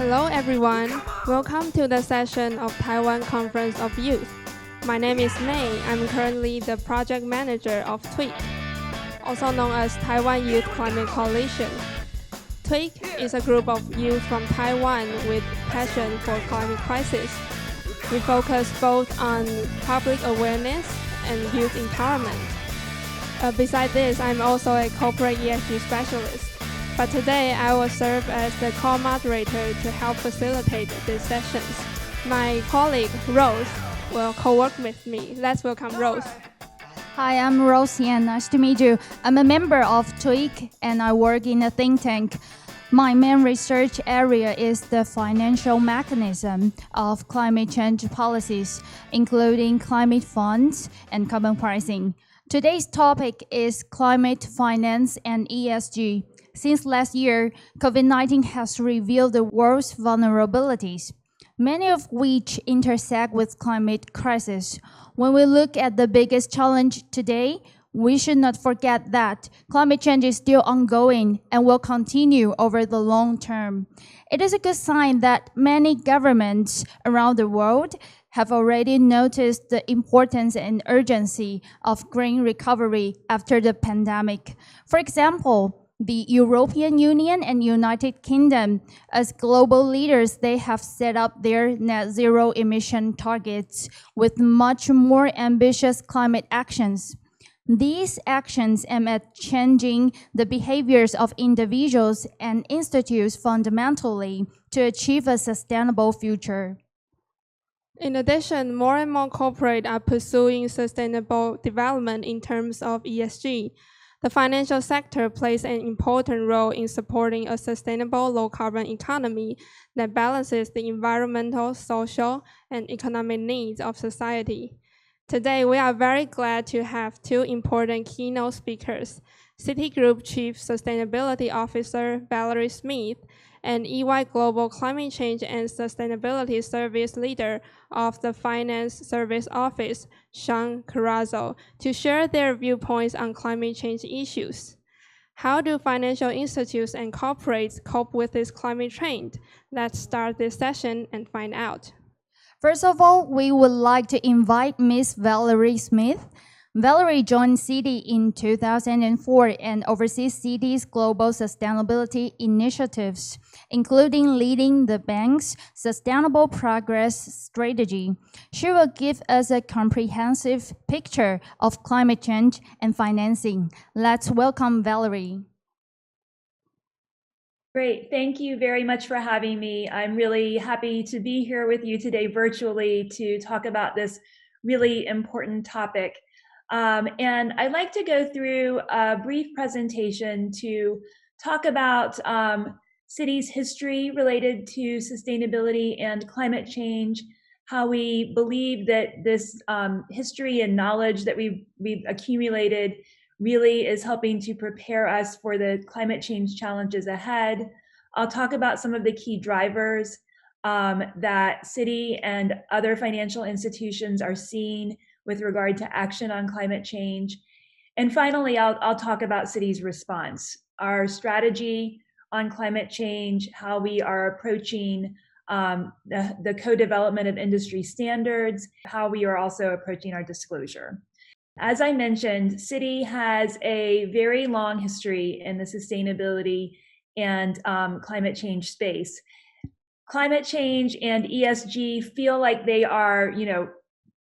Hello everyone, welcome to the session of Taiwan Conference of Youth. My name is May. I'm currently the project manager of TWIC, also known as Taiwan Youth Climate Coalition. TWIC is a group of youth from Taiwan with passion for climate crisis. We focus both on public awareness and youth empowerment. Besides this, I'm also a corporate ESG specialist. But today, I will serve as the co-moderator to help facilitate these sessions. My colleague, Rose, will co-work with me. Let's welcome Rose. Hi, I'm Rose Yan. Nice to meet you. I'm a member of TWIC and I work in a think tank. My main research area is the financial mechanism of climate change policies, including climate funds and carbon pricing. Today's topic is climate finance and ESG. Since last year, COVID-19 has revealed the world's vulnerabilities, many of which intersect with climate crisis. When we look at the biggest challenge today, we should not forget that climate change is still ongoing and will continue over the long term. It is a good sign that many governments around the world have already noticed the importance and urgency of green recovery after the pandemic. For example, the European Union and United Kingdom, as global leaders, they have set up their net zero emission targets with much more ambitious climate actions. These actions aim at changing the behaviors of individuals and institutes fundamentally to achieve a sustainable future. In addition, more and more corporates are pursuing sustainable development in terms of ESG. The financial sector plays an important role in supporting a sustainable low-carbon economy that balances the environmental, social, and economic needs of society. Today, we are very glad to have two important keynote speakers, Citigroup Chief Sustainability Officer Valerie Smith and EY Global Climate Change and Sustainability Service Leader of the Finance Service Office, Shaun Carazzo, to share their viewpoints on climate change issues. How do financial institutes and corporates cope with this climate trend? Let's start this session and find out. First of all, we would like to invite Ms. Valerie Smith. Valerie joined Citi in 2004 and oversees Citi's global sustainability initiatives, including leading the bank's Sustainable Progress Strategy. She will give us a comprehensive picture of climate change and financing. Let's welcome Valerie. Great. Thank you very much for having me. I'm really happy to be here with you today virtually to talk about this really important topic. And I'd like to go through a brief presentation to talk about Citi's history related to sustainability and climate change, how we believe that this history and knowledge that we've accumulated really is helping to prepare us for the climate change challenges ahead. I'll talk about some of the key drivers that Citi and other financial institutions are seeing with regard to action on climate change. And finally, I'll talk about Citi's response, our strategy on climate change, how we are approaching the co-development of industry standards, how we are also approaching our disclosure. As I mentioned, Citi has a very long history in the sustainability and climate change space. Climate change and ESG feel like they are,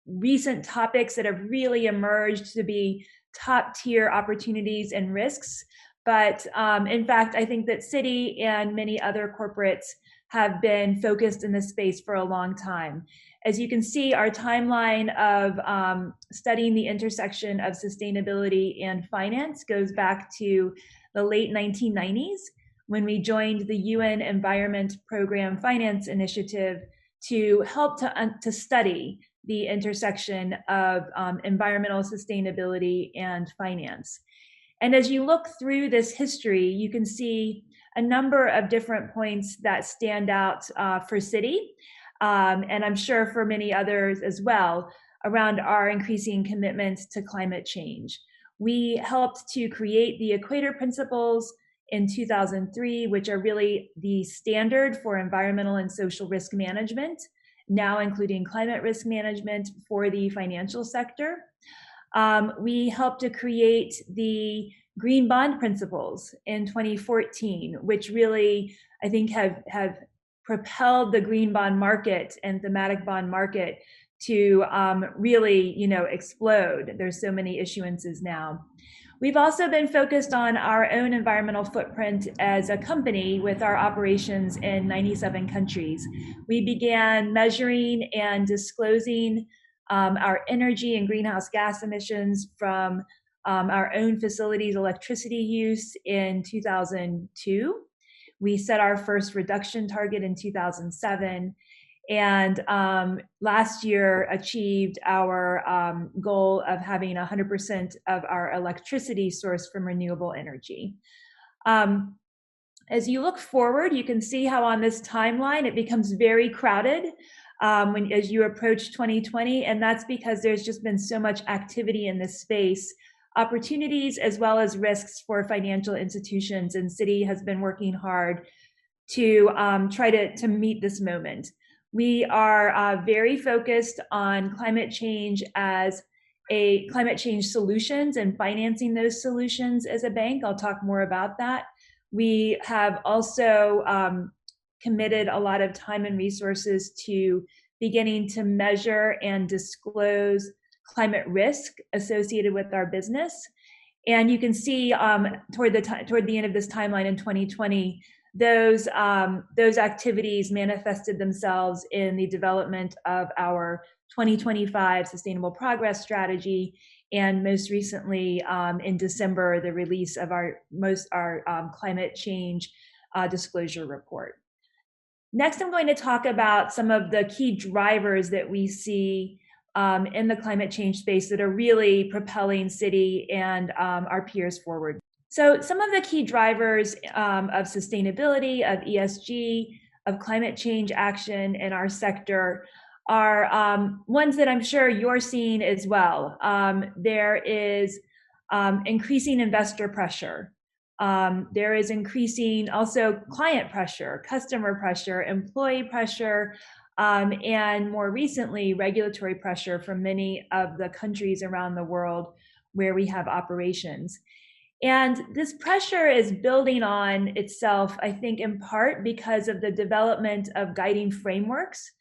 recent topics that have really emerged to be top tier opportunities and risks. But in fact, I think that Citi and many other corporates have been focused in this space for a long time. As you can see, our timeline of studying the intersection of sustainability and finance goes back to the late 1990s when we joined the UN Environment Program Finance Initiative to help to study the intersection of environmental sustainability and finance. And as you look through this history, you can see a number of different points that stand out for Citi, and I'm sure for many others as well, around our increasing commitment to climate change. We helped to create the Equator Principles in 2003, which are really the standard for environmental and social risk management, now including climate risk management for the financial sector. We helped to create the Green Bond Principles in 2014, which really, I think, have propelled the green bond market and thematic bond market to really, explode. There's so many issuances now. We've also been focused on our own environmental footprint as a company with our operations in 97 countries. We began measuring and disclosing our energy and greenhouse gas emissions from our own facilities' electricity use in 2002. We set our first reduction target in 2007. And last year achieved our goal of having 100% of our electricity sourced from renewable energy. As you look forward, you can see how on this timeline it becomes very crowded as you approach 2020, and that's because there's just been so much activity in this space, opportunities as well as risks for financial institutions, and Citi has been working hard to try to meet this moment. We are very focused on climate change as climate change solutions and financing those solutions as a bank. I'll talk more about that. We have also committed a lot of time and resources to beginning to measure and disclose climate risk associated with our business. And you can see toward the end of this timeline in 2020, those activities manifested themselves in the development of our 2025 Sustainable Progress Strategy, and most recently in December, the release of our climate change disclosure report. Next, I'm going to talk about some of the key drivers that we see in the climate change space that are really propelling Citi and our peers forward. So some of the key drivers of sustainability, of ESG, of climate change action in our sector are ones that I'm sure you're seeing as well. There is increasing investor pressure. There is increasing also client pressure, customer pressure, employee pressure, and more recently, regulatory pressure from many of the countries around the world where we have operations. And this pressure is building on itself, I think, in part because of the development of guiding frameworks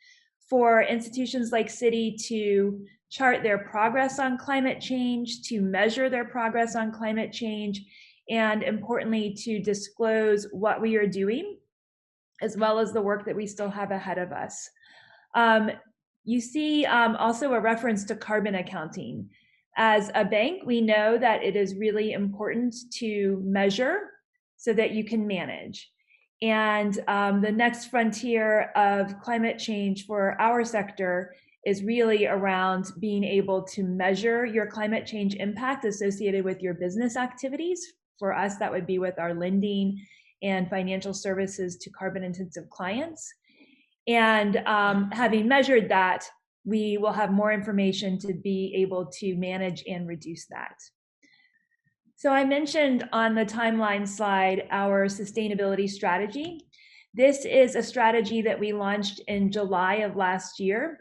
for institutions like Citi to chart their progress on climate change, to measure their progress on climate change, and importantly, to disclose what we are doing, as well as the work that we still have ahead of us. You see also a reference to carbon accounting. As a bank, we know that it is really important to measure so that you can manage. And the next frontier of climate change for our sector is really around being able to measure your climate change impact associated with your business activities. For us, that would be with our lending and financial services to carbon-intensive clients. And having measured that, we will have more information to be able to manage and reduce that. So I mentioned on the timeline slide our sustainability strategy. This is a strategy that we launched in July of last year,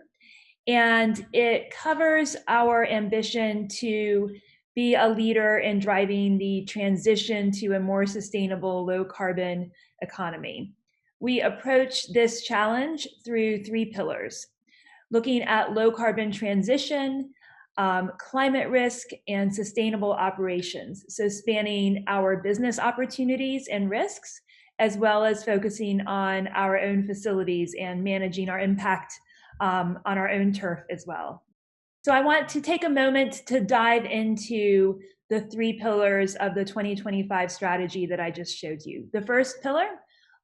and it covers our ambition to be a leader in driving the transition to a more sustainable, low carbon economy. We approach this challenge through 3 pillars: looking at low carbon transition, climate risk, and sustainable operations. So spanning our business opportunities and risks, as well as focusing on our own facilities and managing our impact on our own turf as well. So I want to take a moment to dive into the 3 pillars of the 2025 strategy that I just showed you. The first pillar,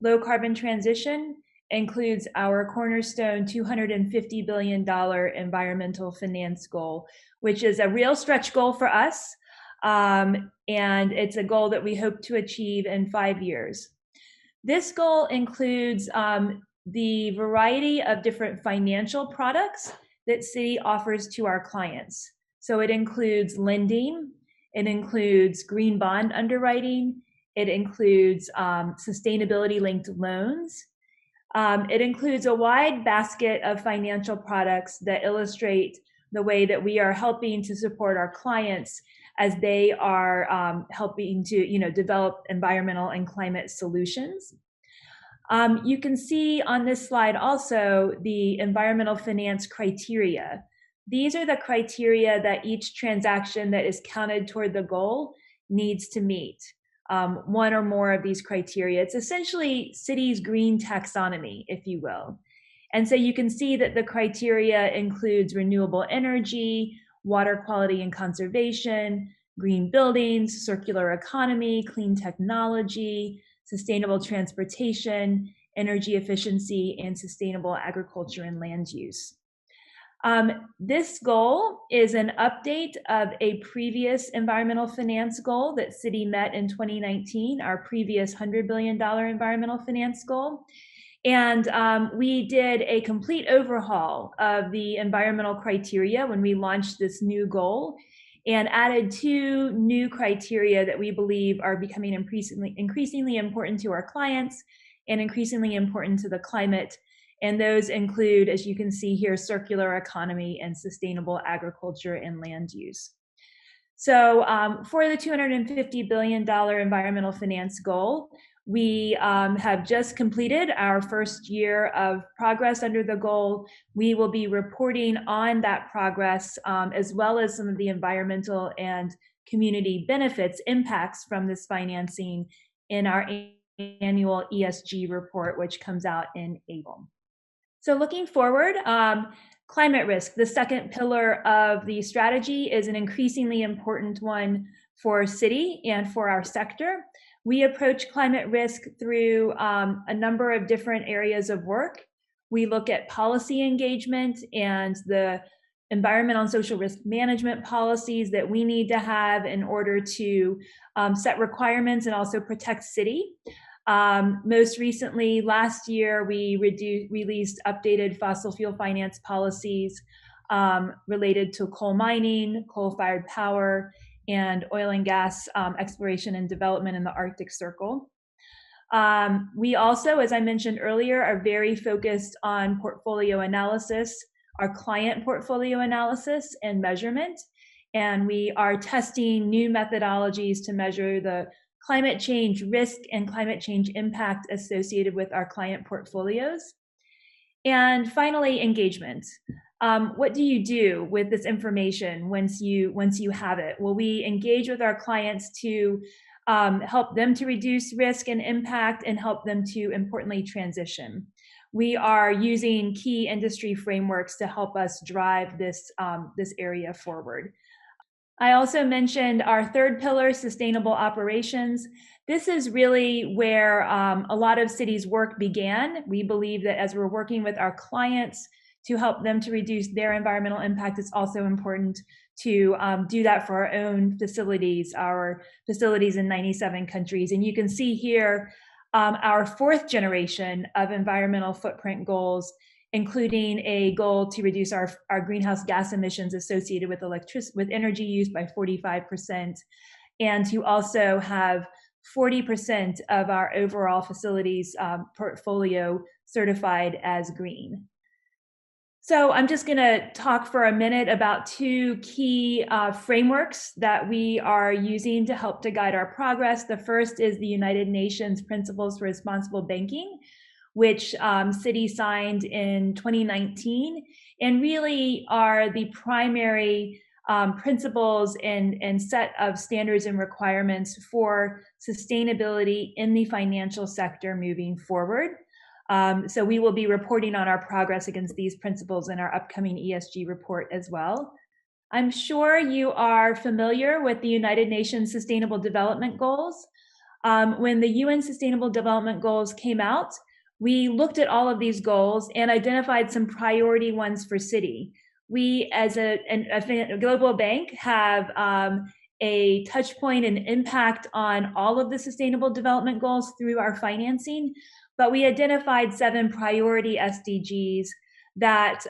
low carbon transition, includes our cornerstone $250 billion environmental finance goal, which is a real stretch goal for us. And it's a goal that we hope to achieve in 5 years. This goal includes the variety of different financial products that Citi offers to our clients. So it includes lending, it includes green bond underwriting, It includes sustainability-linked loans. It includes a wide basket of financial products that illustrate the way that we are helping to support our clients as they are helping to develop environmental and climate solutions. You can see on this slide also the environmental finance criteria. These are the criteria that each transaction that is counted toward the goal needs to meet. One or more of these criteria. It's essentially Citi's green taxonomy, if you will. And so you can see that the criteria includes renewable energy, water quality and conservation, green buildings, circular economy, clean technology, sustainable transportation, energy efficiency, and sustainable agriculture and land use. This goal is an update of a previous environmental finance goal that Citi met in 2019, our previous $100 billion environmental finance goal. And we did a complete overhaul of the environmental criteria when we launched this new goal and added 2 new criteria that we believe are becoming increasingly important to our clients and increasingly important to the climate. And those include, as you can see here, circular economy and sustainable agriculture and land use. So for the $250 billion environmental finance goal, we have just completed our first year of progress under the goal. We will be reporting on that progress as well as some of the environmental and community benefits, impacts from this financing in our annual ESG report, which comes out in April. So looking forward, climate risk, the second pillar of the strategy, is an increasingly important one for Citi and for our sector. We approach climate risk through a number of different areas of work. We look at policy engagement and the environmental and social risk management policies that we need to have in order to set requirements and also protect Citi. Most recently, last year, we released updated fossil fuel finance policies related to coal mining, coal-fired power, and oil and gas exploration and development in the Arctic Circle. We also, as I mentioned earlier, are very focused on portfolio analysis, our client portfolio analysis and measurement. And we are testing new methodologies to measure the climate change risk and climate change impact associated with our client portfolios. And finally, engagement. What do you do with this information once you have it? Well, we engage with our clients to help them to reduce risk and impact and help them to, importantly, transition. We are using key industry frameworks to help us drive this area forward. I also mentioned our third pillar, sustainable operations. This is really where a lot of Citi's work began. We believe that as we're working with our clients to help them to reduce their environmental impact, it's also important to do that for our own facilities, our facilities in 97 countries. And you can see here our 4th generation of environmental footprint goals, including a goal to reduce our greenhouse gas emissions associated with energy use by 45%, and to also have 40% of our overall facilities portfolio certified as green. So I'm just going to talk for a minute about 2 key frameworks that we are using to help to guide our progress. The first is the United Nations Principles for Responsible Banking, which Citi signed in 2019, and really are the primary principles and set of standards and requirements for sustainability in the financial sector moving forward. So we will be reporting on our progress against these principles in our upcoming ESG report as well. I'm sure you are familiar with the United Nations Sustainable Development Goals. When the UN Sustainable Development Goals came out, we looked at all of these goals and identified some priority ones for Citi. We, as a global bank, have a touch point and impact on all of the Sustainable Development Goals through our financing, but we identified 7 priority SDGs that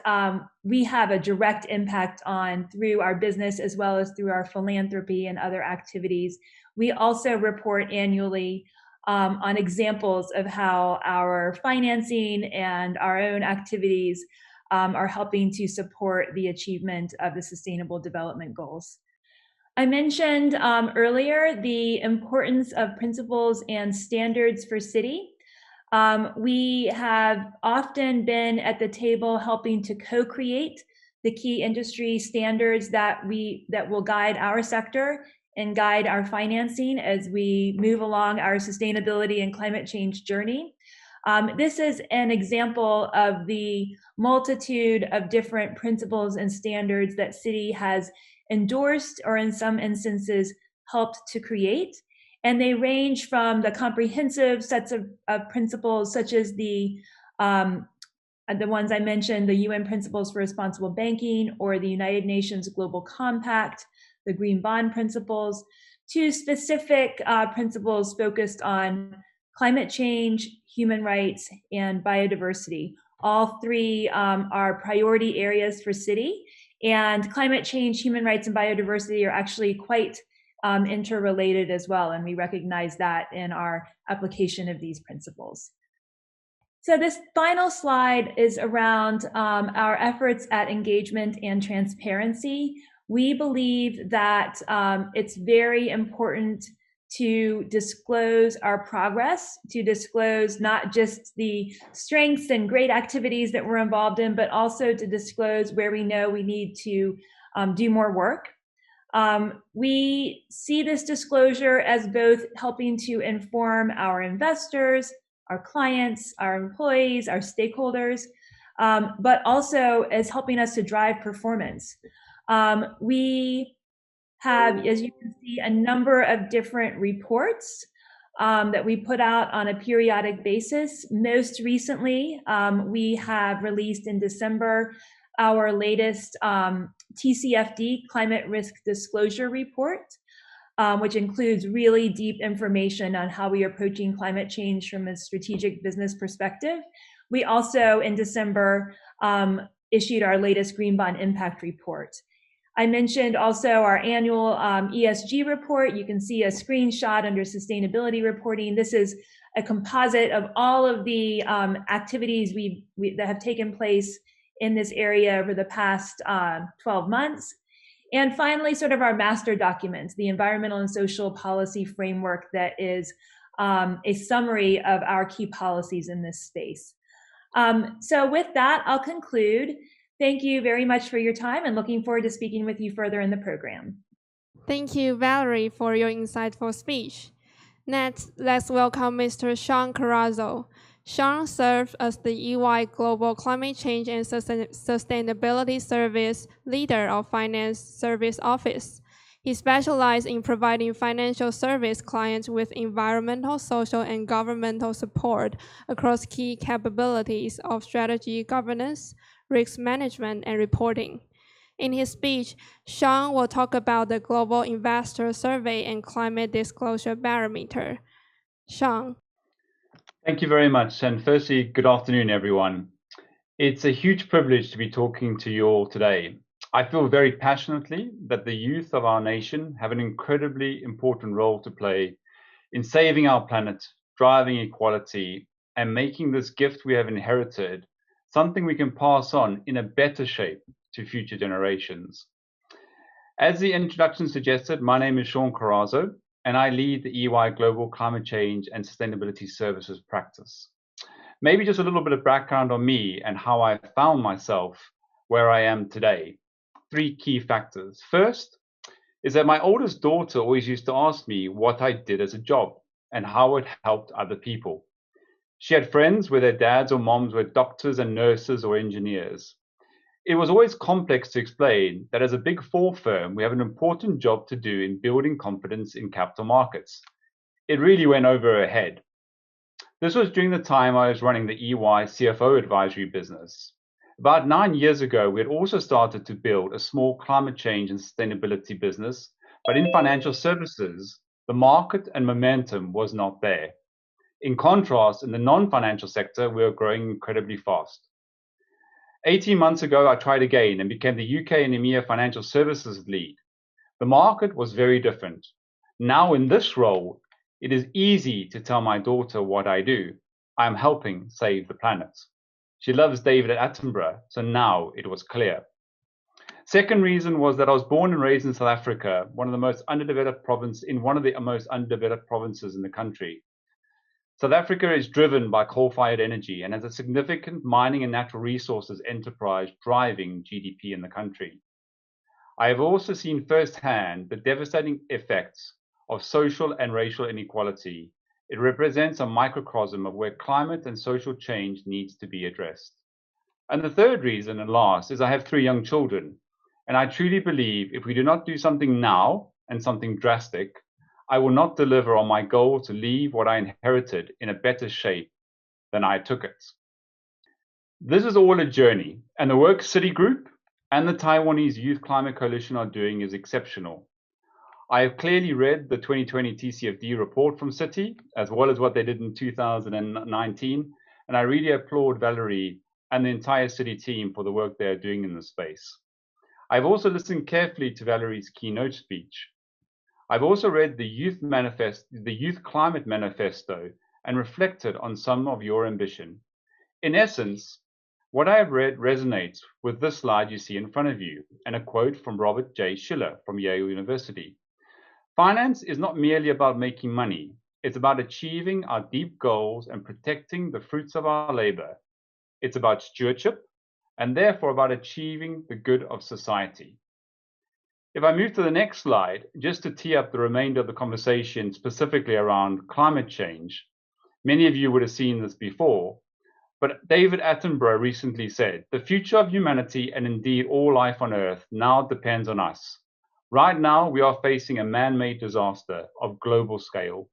we have a direct impact on through our business as well as through our philanthropy and other activities. we also report annually on examples of how our financing and our own activities are helping to support the achievement of the Sustainable Development Goals. I mentioned earlier the importance of principles and standards for Citi. We have often been at the table helping to co-create the key industry standards that will guide our sector and guide our financing as we move along our sustainability and climate change journey. This is an example of the multitude of different principles and standards that Citi has endorsed or in some instances helped to create. And they range from the comprehensive sets of principles such as the ones I mentioned, the UN Principles for Responsible Banking or the United Nations Global Compact, the Green Bond Principles, to specific principles focused on climate change, human rights, and biodiversity. All three are priority areas for Citi, and climate change, human rights, and biodiversity are actually quite interrelated as well, and we recognize that in our application of these principles. So this final slide is around our efforts at engagement and transparency. We believe that it's very important to disclose our progress, to disclose not just the strengths and great activities that we're involved in, but also to disclose where we know we need to do more work. We see this disclosure as both helping to inform our investors, our clients, our employees, our stakeholders, but also as helping us to drive performance. We have, as you can see, a number of different reports that we put out on a periodic basis. Most recently, we have released in December our latest TCFD Climate Risk Disclosure Report, which includes really deep information on how we are approaching climate change from a strategic business perspective. We also, in December, issued our latest Green Bond Impact Report. I mentioned also our annual ESG report. You can see a screenshot under sustainability reporting. This is a composite of all of the activities that have taken place in this area over the past 12 months. And finally, sort of our master documents, the environmental and social policy framework that is a summary of our key policies in this space. So with that, I'll conclude. Thank you very much for your time and looking forward to speaking with you further in the program. Thank you, Valerie, for your insightful speech. Next, let's welcome Mr. Shaun Carazzo. Shaun served as the EY Global Climate Change and Sustainability Service Leader of Finance Service Office. He specialized in providing financial service clients with environmental, social, and governmental support across key capabilities of strategy governance, risk management, and reporting. In his speech, Shaun will talk about the Global Investor Survey and Climate Disclosure Barometer. Shaun. Thank you very much. And firstly, good afternoon, everyone. It's a huge privilege to be talking to you all today. I feel very passionately that the youth of our nation have an incredibly important role to play in saving our planet, driving equality, and making this gift we have inherited something we can pass on in a better shape to future generations. As the introduction suggested, my name is Shaun Carazzo, and I lead the EY Global Climate Change and Sustainability Services practice. Maybe just a little bit of background on me and how I found myself where I am today. 3 key factors. First is that my oldest daughter always used to ask me what I did as a job and how it helped other people. She had friends where their dads or moms were doctors and nurses or engineers. It was always complex to explain that as a Big 4 firm, we have an important job to do in building confidence in capital markets. It really went over her head. This was during the time I was running the EY CFO advisory business. About 9 years ago, we had also started to build a small climate change and sustainability business, but in financial services, the market and momentum was not there. In contrast, in the non-financial sector, we were growing incredibly fast. 18 months ago, I tried again and became the UK and EMEA financial services lead. The market was very different. Now in this role, it is easy to tell my daughter what I do. I am helping save the planet. She loves David Attenborough, so now it was clear. Second reason was that I was born and raised in South Africa, one of the most underdeveloped provinces in the country. South Africa is driven by coal-fired energy and has a significant mining and natural resources enterprise driving GDP in the country. I have also seen firsthand the devastating effects of social and racial inequality. It represents a microcosm of where climate and social change needs to be addressed. And the third reason, and last, is I have 3 young children. And I truly believe if we do not do something now and something drastic, I will not deliver on my goal to leave what I inherited in a better shape than I took it. This is all a journey, and the work Citigroup and the Taiwanese Youth Climate Coalition are doing is exceptional. I have clearly read the 2020 TCFD report from Citi, as well as what they did in 2019, and I really applaud Valerie and the entire Citi team for the work they are doing in this space. I've also listened carefully to Valerie's keynote speech. I've also read the Youth Climate Manifesto and reflected on some of your ambition. In essence, what I have read resonates with this slide you see in front of you, and a quote from Robert J. Schiller from Yale University. Finance is not merely about making money. It's about achieving our deep goals and protecting the fruits of our labor. It's about stewardship, and therefore about achieving the good of society. If I move to the next slide, just to tee up the remainder of the conversation specifically around climate change, many of you would have seen this before, but David Attenborough recently said, "The future of humanity and indeed all life on Earth now depends on us. Right now, we are facing a man-made disaster of global scale.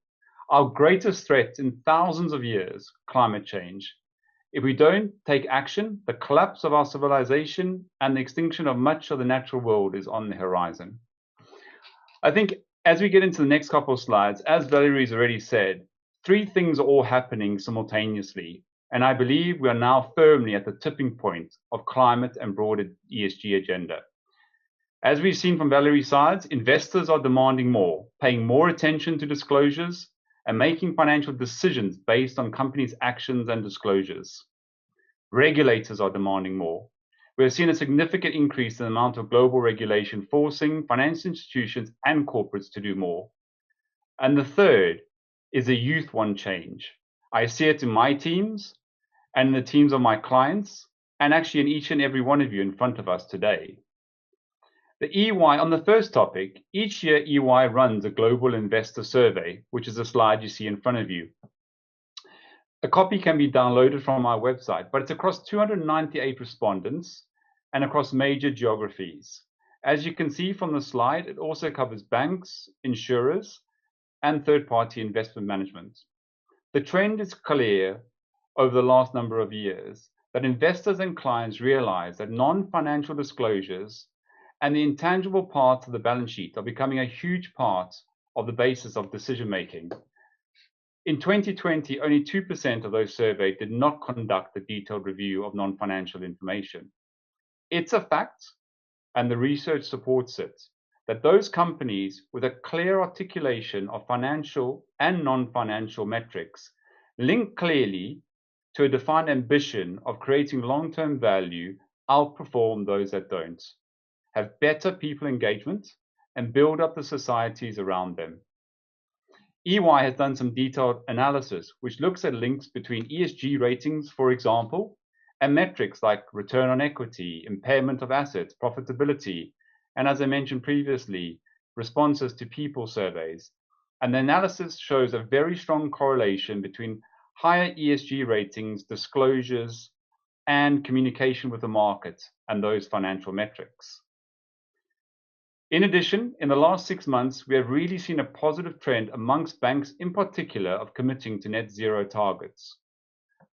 Our greatest threat in thousands of years, climate change. If we don't take action, the collapse of our civilization and the extinction of much of the natural world is on the horizon." I think as we get into the next couple of slides, as Valerie's already said, 3 things are all happening simultaneously. And I believe we are now firmly at the tipping point of climate and broader ESG agenda. As we've seen from Valerie's side, investors are demanding more, paying more attention to disclosures, and making financial decisions based on companies' actions and disclosures. Regulators are demanding more. We have seen a significant increase in the amount of global regulation forcing financial institutions and corporates to do more. And the third is the youth want change. I see it in my teams and in the teams of my clients, and actually in each and every one of you in front of us today. The EY, on the first topic, each year EY runs a global investor survey, which is a slide you see in front of you. A copy can be downloaded from our website, but it's across 298 respondents and across major geographies. As you can see from the slide, it also covers banks, insurers, and third-party investment management. The trend is clear over the last number of years that investors and clients realize that non-financial disclosures and the intangible parts of the balance sheet are becoming a huge part of the basis of decision-making. In 2020, only 2% of those surveyed did not conduct a detailed review of non-financial information. It's a fact, and the research supports it, that those companies with a clear articulation of financial and non-financial metrics link clearly to a defined ambition of creating long-term value outperform those that don't, have better people engagement, and build up the societies around them. EY has done some detailed analysis which looks at links between ESG ratings, for example, and metrics like return on equity, impairment of assets, profitability, and as I mentioned previously, responses to people surveys. And the analysis shows a very strong correlation between higher ESG ratings, disclosures, and communication with the market and those financial metrics. In addition, in the last 6 months, we have really seen a positive trend amongst banks in particular of committing to net zero targets.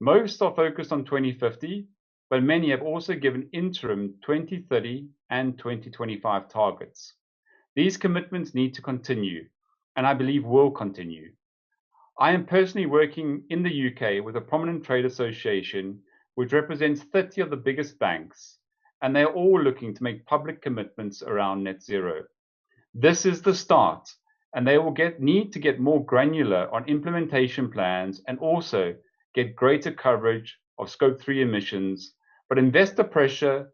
Most are focused on 2050, but many have also given interim 2030 and 2025 targets. These commitments need to continue, and I believe will continue. I am personally working in the UK with a prominent trade association which represents 30 of the biggest banks, and they're all looking to make public commitments around net zero. This is the start, and they will need to get more granular on implementation plans and also get greater coverage of Scope 3 emissions. But investor pressure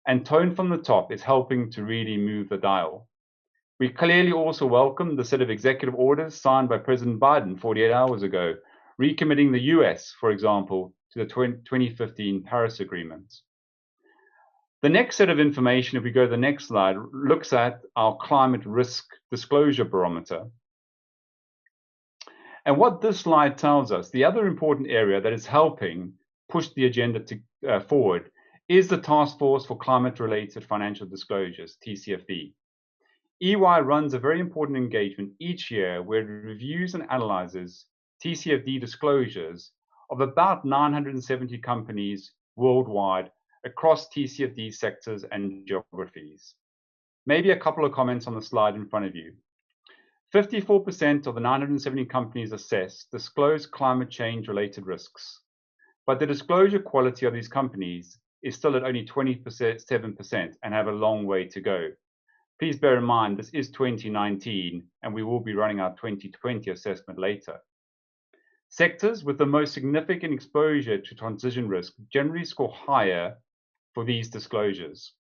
and tone from the top is helping to really move the dial. We clearly also welcome the set of executive orders signed by President Biden 48 hours ago, recommitting the US, for example, to the 2015 Paris Agreement. The next set of information, if we go to the next slide, looks at our climate risk disclosure barometer. And what this slide tells us, the other important area that is helping push the agenda forward is the Task Force for Climate-Related Financial Disclosures, TCFD. EY runs a very important engagement each year where it reviews and analyzes TCFD disclosures of about 970 companies worldwide across TCFD sectors and geographies. Maybe a couple of comments on the slide in front of you. 54% of the 970 companies assessed disclose climate change related risks, but the disclosure quality of these companies is still at only 27% and have a long way to go. Please bear in mind, this is 2019, and we will be running our 2020 assessment later. Sectors with the most significant exposure to transition risk generally score higher for these disclosures.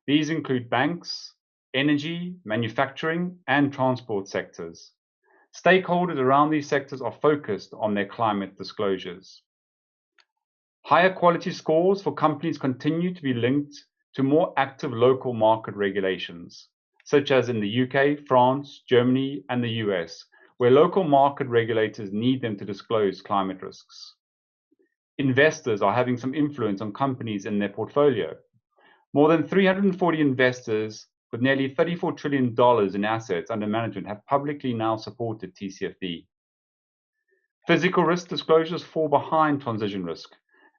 These include banks, energy, manufacturing, and transport sectors. Stakeholders around these sectors are focused on their climate disclosures. Higher quality scores for companies continue to be linked to more active local market regulations, such as in the UK, France, Germany, and the US, where local market regulators need them to disclose climate risks. Investors are having some influence on companies in their portfolio. More than 340 investors with nearly $34 trillion in assets under management have publicly now supported TCFD. Physical risk disclosures fall behind transition risk,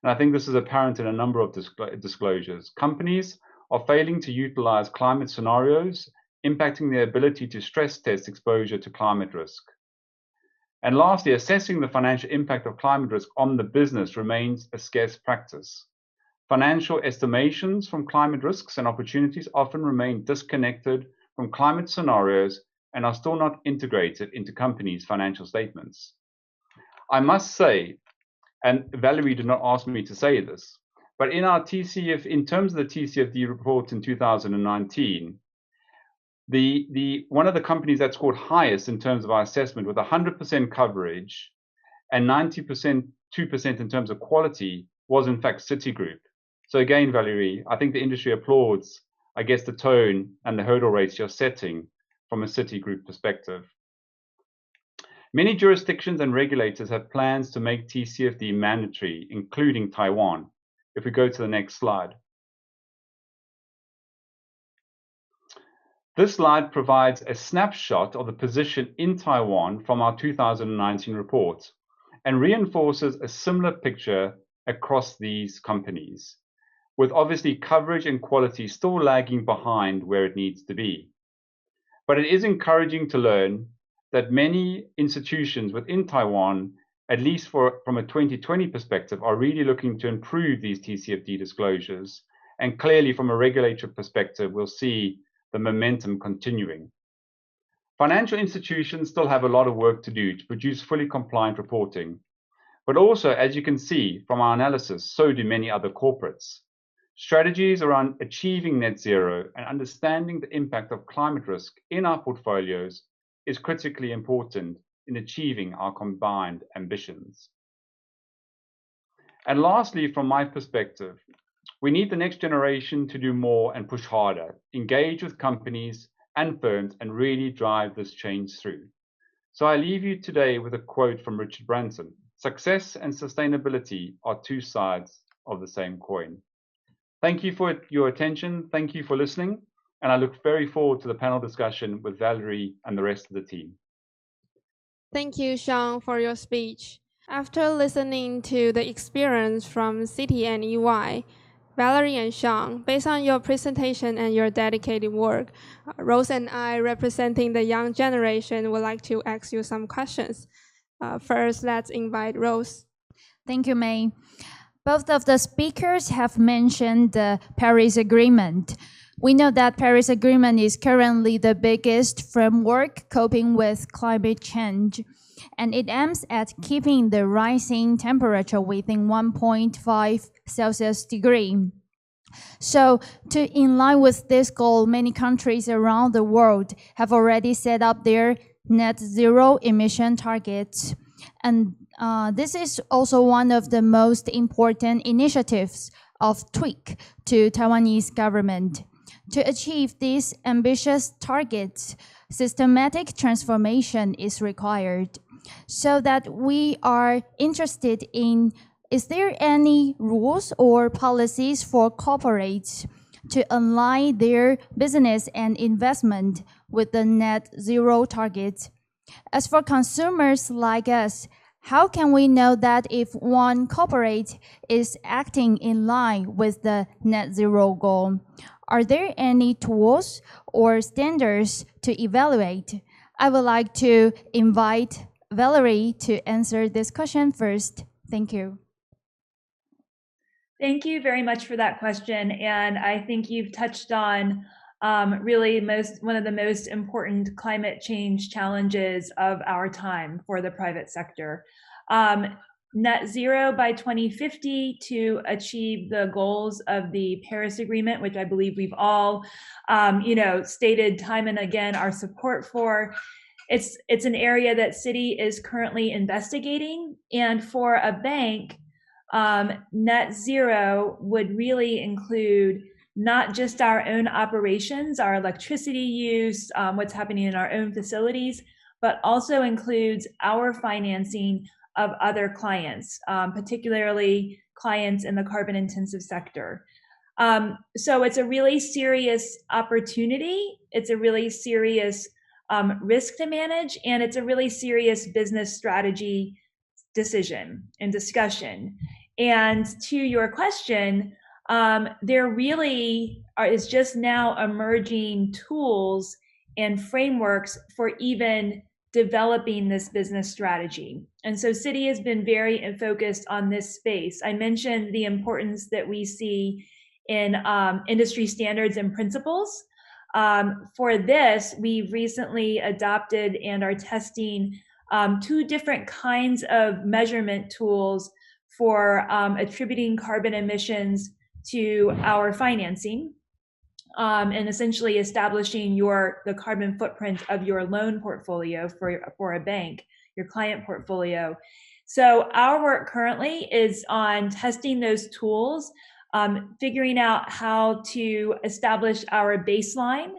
and I think this is apparent in a number of disclosures. Companies are failing to utilize climate scenarios, impacting their ability to stress test exposure to climate risk. And lastly, assessing the financial impact of climate risk on the business remains a scarce practice. Financial estimations from climate risks and opportunities often remain disconnected from climate scenarios and are still not integrated into companies' financial statements. I must say, and Valerie did not ask me to say this, but in our in terms of the TCFD report in 2019, one of the companies that scored highest in terms of our assessment with 100% coverage and 2% in terms of quality was in fact Citigroup. So again, Valerie, I think the industry applauds, I guess, the tone and the hurdle rates you're setting from a Citigroup perspective. Many jurisdictions and regulators have plans to make TCFD mandatory, including Taiwan. If we go to the next slide. This slide provides a snapshot of the position in Taiwan from our 2019 report and reinforces a similar picture across these companies, with obviously coverage and quality still lagging behind where it needs to be. But it is encouraging to learn that many institutions within Taiwan, at least from a 2020 perspective, are really looking to improve these TCFD disclosures. And clearly from a regulatory perspective, we'll see the momentum continuing. Financial institutions still have a lot of work to do to produce fully compliant reporting. But also, as you can see from our analysis, so do many other corporates. Strategies around achieving net zero and understanding the impact of climate risk in our portfolios is critically important in achieving our combined ambitions. And lastly, from my perspective, we need the next generation to do more and push harder, engage with companies and firms and really drive this change through. So I leave you today with a quote from Richard Branson: "Success and sustainability are two sides of the same coin." Thank you for your attention. Thank you for listening. And I look very forward to the panel discussion with Valerie and the rest of the team. Thank you, Shaun, for your speech. After listening to the experience from Citi and EY, Valerie and Shaun, based on your presentation and your dedicated work, Rose and I, representing the young generation, would like to ask you some questions. First, let's invite Rose. Thank you, May. Both of the speakers have mentioned the Paris Agreement. We know that Paris Agreement is currently the biggest framework coping with climate change, and it aims at keeping the rising temperature within 1.5 Celsius degree. So, in line with this goal, many countries around the world have already set up their net zero emission targets. And this is also one of the most important initiatives of tweak to Taiwanese government. To achieve these ambitious targets, systematic transformation is required. So that we are interested in, is there any rules or policies for corporates to align their business and investment with the net zero targets? As for consumers like us, how can we know that if one corporate is acting in line with the net zero goal? Are there any tools or standards to evaluate? I would like to invite Valerie to answer this question first. Thank you. Thank you very much for that question. And I think you've touched on really one of the most important climate change challenges of our time for the private sector. Net zero by 2050 to achieve the goals of the Paris Agreement, which I believe we've all stated time and again our support for. It's an area that Citi is currently investigating, and for a bank, net zero would really include not just our own operations, our electricity use, what's happening in our own facilities, but also includes our financing of other clients, particularly clients in the carbon-intensive sector. So it's a really serious opportunity. It's a really serious risk to manage, and it's a really serious business strategy decision and discussion. And to your question, there really is just now emerging tools and frameworks for even developing this business strategy. And so Citi has been very focused on this space. I mentioned the importance that we see in industry standards and principles. For this, we've recently adopted and are testing 2 different kinds of measurement tools for attributing carbon emissions to our financing, and essentially establishing the carbon footprint of your loan portfolio for a bank, your client portfolio. So our work currently is on testing those tools, figuring out how to establish our baseline,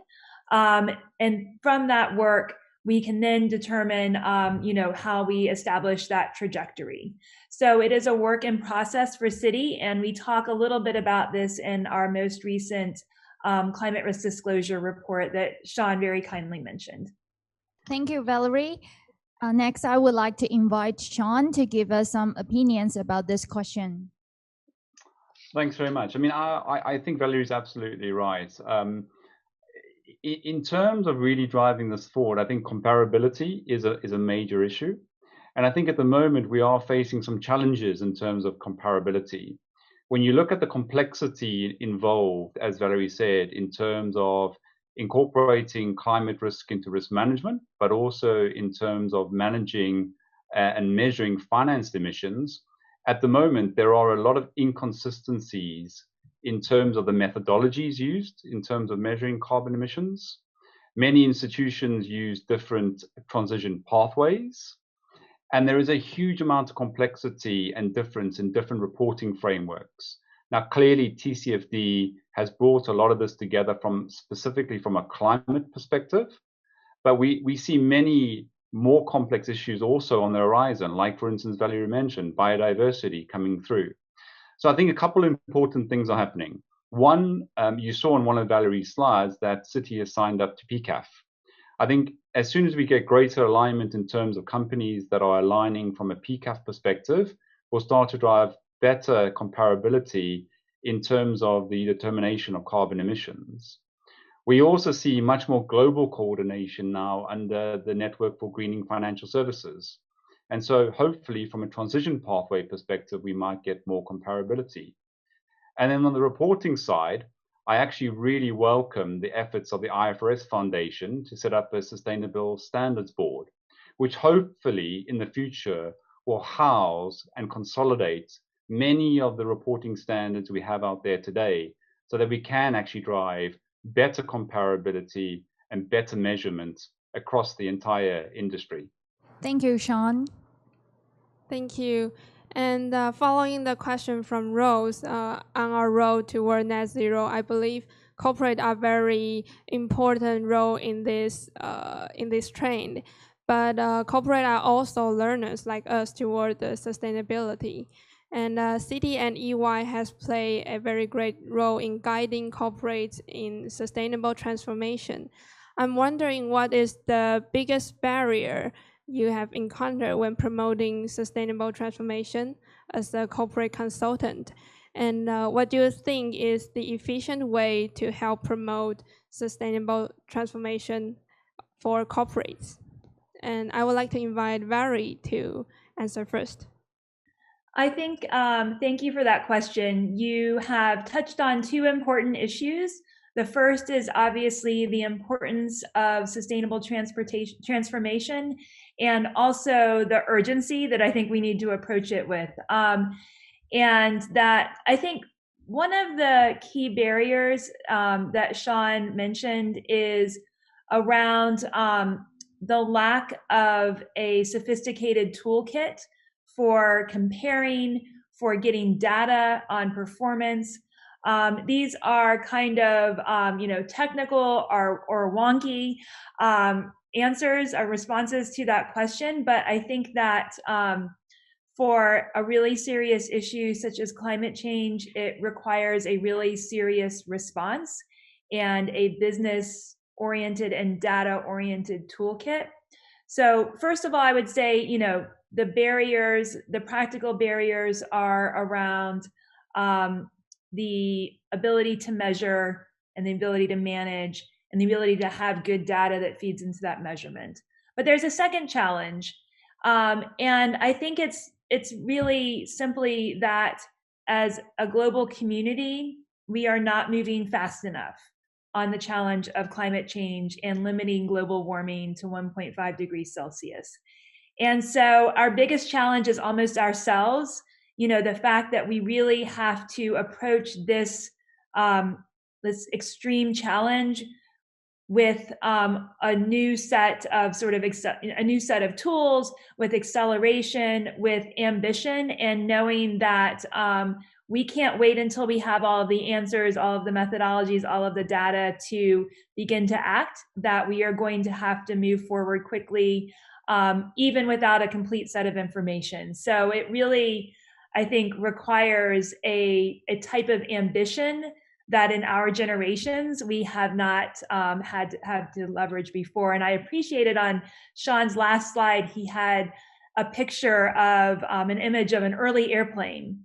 and from that work, we can then determine, how we establish that trajectory. So it is a work in process for Citi, and we talk a little bit about this in our most recent climate risk disclosure report that Shaun very kindly mentioned. Thank you, Valerie. Next, I would like to invite Shaun to give us some opinions about this question. Thanks very much. I mean, I think Valerie is absolutely right. In terms of really driving this forward, I think comparability is a major issue. And I think at the moment we are facing some challenges in terms of comparability. When you look at the complexity involved, as Valerie said, in terms of incorporating climate risk into risk management, but also in terms of managing and measuring financed emissions, at the moment there are a lot of inconsistencies in terms of the methodologies used in terms of measuring carbon emissions. Many institutions use different transition pathways, and there is a huge amount of complexity and difference in different reporting frameworks. Now, clearly, TCFD has brought a lot of this together specifically from a climate perspective, but we see many more complex issues also on the horizon, like, for instance, Valerie mentioned, biodiversity coming through. So I think a couple of important things are happening. One, you saw on one of Valerie's slides that Citi has signed up to PCAF. I think as soon as we get greater alignment in terms of companies that are aligning from a PCAF perspective, we'll start to drive better comparability in terms of the determination of carbon emissions. We also see much more global coordination now under the Network for Greening Financial Services. And so hopefully from a transition pathway perspective, we might get more comparability. And then on the reporting side, I actually really welcome the efforts of the IFRS Foundation to set up a Sustainable Standards Board, which hopefully in the future will house and consolidate many of the reporting standards we have out there today, so that we can actually drive better comparability and better measurement across the entire industry. Thank you, Shaun. Thank you. And following the question from Rose, on our road toward net zero, I believe corporate are very important role in this trend. But corporate are also learners like us toward the sustainability. And Citi and EY has played a very great role in guiding corporates in sustainable transformation. I'm wondering what is the biggest barrier you have encountered when promoting sustainable transformation as a corporate consultant? And what do you think is the efficient way to help promote sustainable transformation for corporates? And I would like to invite Valerie to answer first. I think, thank you for that question. You have touched on two important issues. The first is obviously the importance of sustainable transformation, and also the urgency that I think we need to approach it with. And that I think one of the key barriers that Shaun mentioned is around the lack of a sophisticated toolkit for comparing, for getting data on performance. These are kind of technical or wonky answers or responses to that question, but I think that for a really serious issue such as climate change, it requires a really serious response and a business-oriented and data-oriented toolkit. So first of all, I would say, the barriers, the practical barriers are around the ability to measure and the ability to manage and the ability to have good data that feeds into that measurement. But there's a second challenge. And I think it's really simply that as a global community, we are not moving fast enough on the challenge of climate change and limiting global warming to 1.5 degrees Celsius. And so our biggest challenge is almost ourselves, the fact that we really have to approach this extreme challenge with a new set of tools, with acceleration, with ambition, and knowing that we can't wait until we have all of the answers, all of the methodologies, all of the data to begin to act, that we are going to have to move forward quickly, even without a complete set of information. So it really, I think, requires a type of ambition that in our generations we have not had to leverage before. And I appreciated on Shaun's last slide, he had a picture of an image of an early airplane.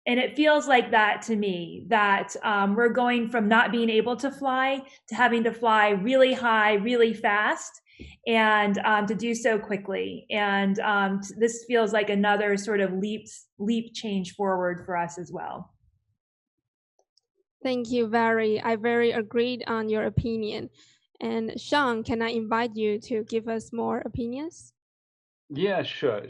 And it feels like that to me, that we're going from not being able to fly to having to fly really high, really fast, and to do so quickly. And this feels like another sort of leap change forward for us as well. Thank you, Valerie. I very agreed on your opinion. And Shaun, can I invite you to give us more opinions? Yeah, sure.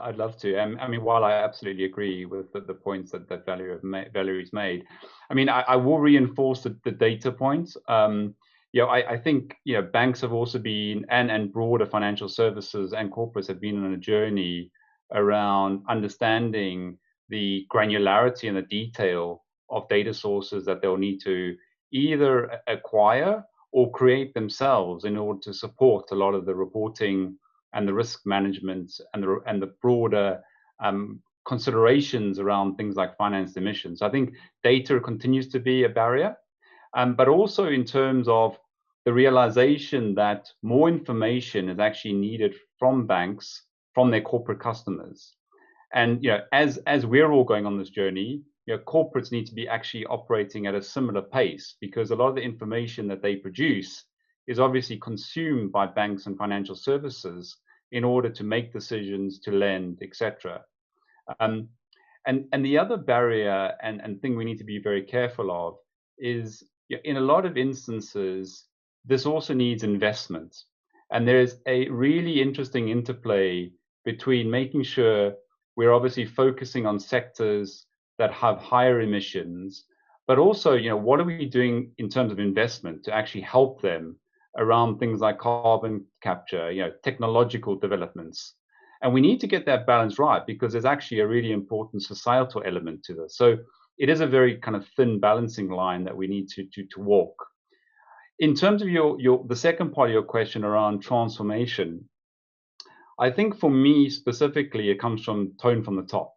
I'd love to. I mean, while I absolutely agree with the points that Valerie's made, I mean, I will reinforce the data points. I think banks have also been, and broader financial services and corporates have been on a journey around understanding the granularity and the detail of data sources that they'll need to either acquire or create themselves in order to support a lot of the reporting and the risk management and the broader considerations around things like financed emissions. I think data continues to be a barrier, but also in terms of the realization that more information is actually needed from banks, from their corporate customers. And as we're all going on this journey, corporates need to be actually operating at a similar pace, because a lot of the information that they produce is obviously consumed by banks and financial services in order to make decisions, to lend, etc. And the other barrier and thing we need to be very careful of is in a lot of instances, this also needs investment. And there's a really interesting interplay between making sure we're obviously focusing on sectors that have higher emissions, but also, what are we doing in terms of investment to actually help them around things like carbon capture, technological developments. And we need to get that balance right, because there's actually a really important societal element to this. So it is a very kind of thin balancing line that we need to walk. In terms of the second part of your question around transformation, I think for me specifically, it comes from tone from the top.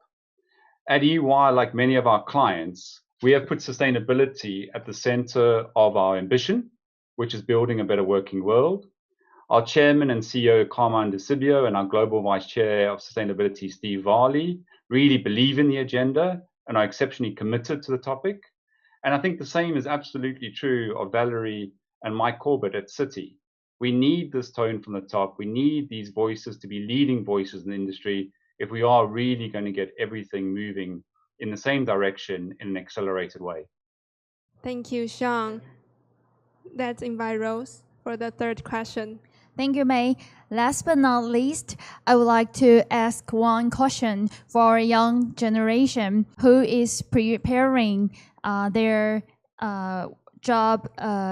At EY, like many of our clients, we have put sustainability at the center of our ambition, which is building a better working world. Our chairman and CEO, Carmine De Sibio, and our global vice chair of sustainability, Steve Varley, really believe in the agenda and are exceptionally committed to the topic. And I think the same is absolutely true of Valerie and Mike Corbett at Citi. We need this tone from the top. We need these voices to be leading voices in the industry if we are really going to get everything moving in the same direction in an accelerated way. Thank you, Shaun. Let's invite Rose for the third question. Thank you, May. Last but not least, I would like to ask one question for our young generation who is preparing their job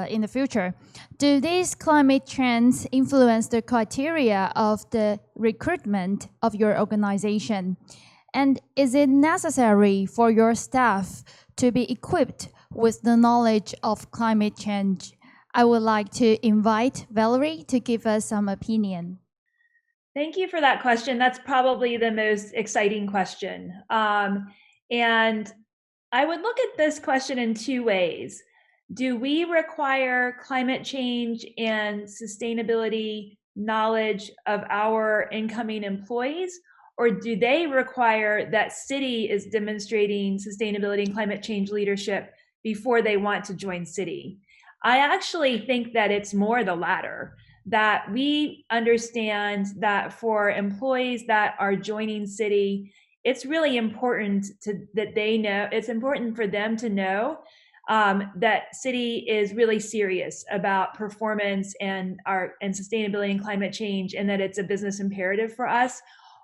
in the future. Do these climate trends influence the criteria of the recruitment of your organization? And is it necessary for your staff to be equipped with the knowledge of climate change? I would like to invite Valerie to give us some opinion. Thank you for that question. That's probably the most exciting question. And I would look at this question in two ways. Do we require climate change and sustainability knowledge of our incoming employees, or do they require that Citi is demonstrating sustainability and climate change leadership before they want to join Citi? I actually think that it's more the latter, that we understand that for employees that are joining Citi, it's really important that they know, it's important for them to know that Citi is really serious about performance and sustainability and climate change, and that it's a business imperative for us,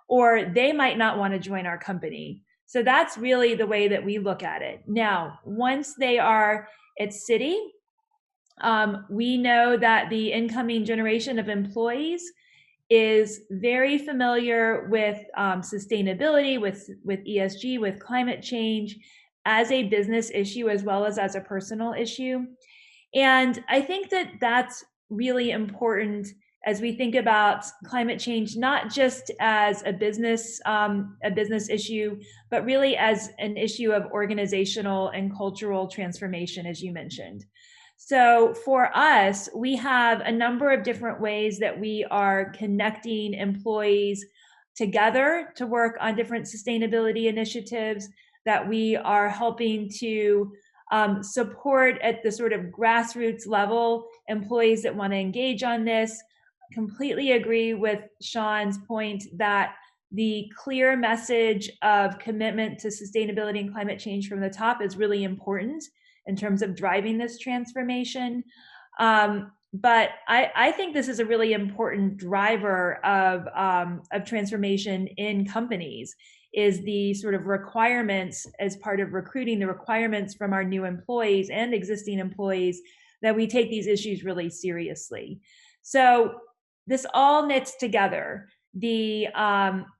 or they might not want to join our company. So that's really the way that we look at it. Now, once they are at Citi, we know that the incoming generation of employees is very familiar with sustainability, with ESG, with climate change as a business issue as well as a personal issue. And I think that that's really important as we think about climate change, not just as a business issue, but really as an issue of organizational and cultural transformation, as you mentioned. So for us, we have a number of different ways that we are connecting employees together to work on different sustainability initiatives, that we are helping to support at the sort of grassroots level employees that want to engage on this. Completely agree with Shaun's point that the clear message of commitment to sustainability and climate change from the top is really important in terms of driving this transformation. But I think this is a really important driver of transformation in companies, is the sort of requirements as part of recruiting, the requirements from our new employees and existing employees, that we take these issues really seriously. So this all knits together. The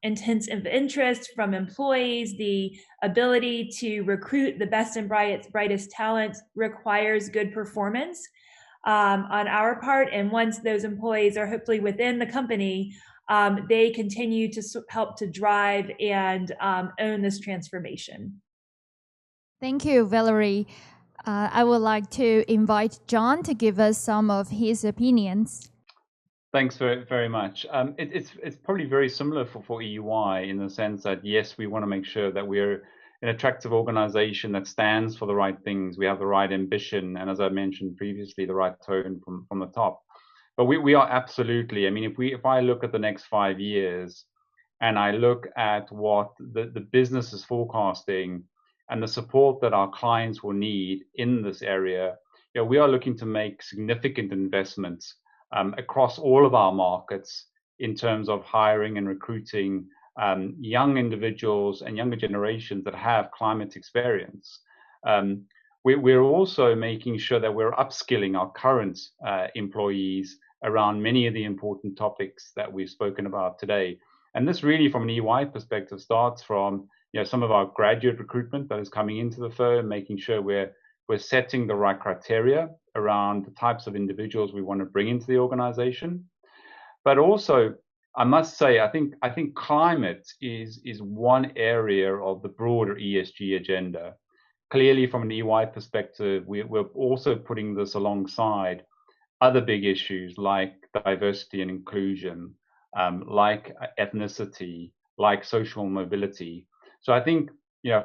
intensive interest from employees, the ability to recruit the best and brightest talent requires good performance on our part. And once those employees are hopefully within the company, they continue to help to drive and own this transformation. Thank you, Valerie. I would like to invite John to give us some of his opinions. Thanks very, very much. It's probably very similar for EY in the sense that, yes, we want to make sure that we're an attractive organization that stands for the right things. We have the right ambition, and as I mentioned previously, the right tone from the top. But we are absolutely, I mean, if I look at the next 5 years and I look at what the business is forecasting and the support that our clients will need in this area, we are looking to make significant investments across all of our markets in terms of hiring and recruiting young individuals and younger generations that have climate experience. We're also making sure that we're upskilling our current employees around many of the important topics that we've spoken about today. And this really, from an EY perspective, starts from some of our graduate recruitment that is coming into the firm, making sure we're setting the right criteria around the types of individuals we want to bring into the organization. But also, I must say, I think climate is one area of the broader ESG agenda. Clearly, from an EY perspective, we're also putting this alongside other big issues like diversity and inclusion, like ethnicity, like social mobility. So I think,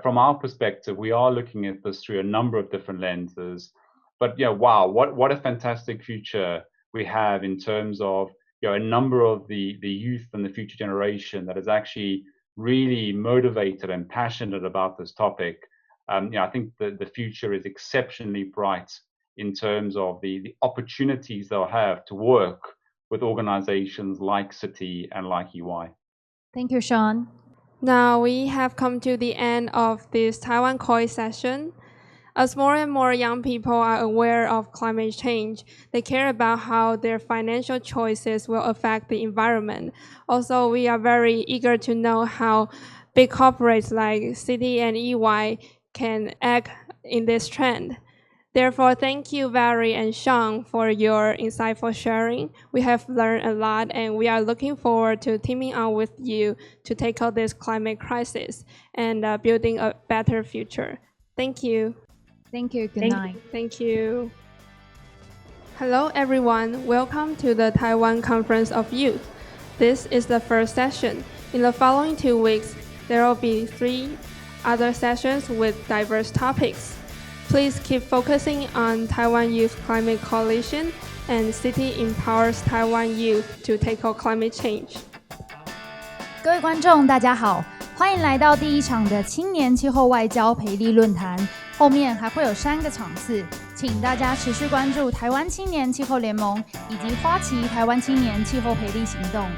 from our perspective, we are looking at this through a number of different lenses. But wow, what a fantastic future we have in terms of a number of the youth and the future generation that is actually really motivated and passionate about this topic. I think the future is exceptionally bright in terms of the opportunities they'll have to work with organizations like Citi and like EY. Thank you, Shaun. Now we have come to the end of this Taiwan COI session. As more and more young people are aware of climate change, they care about how their financial choices will affect the environment. Also, we are very eager to know how big corporates like Citi and EY can act in this trend. Therefore, thank you, Valerie and Shaun, for your insightful sharing. We have learned a lot, and we are looking forward to teaming up with you to tackle this climate crisis and building a better future. Thank you. Thank you. Good night. Thank you. Hello, everyone. Welcome to the Taiwan Conference of Youth. This is the first session. In the following 2 weeks, there will be 3 other sessions with diverse topics. Please keep focusing on Taiwan Youth Climate Coalition and Citi empowers Taiwan youth to tackle climate change. 各位观众，大家好，欢迎来到第1场的青年气候外交培力论坛。后面还会有3个场次，请大家持续关注台湾青年气候联盟以及花旗台湾青年气候培力行动。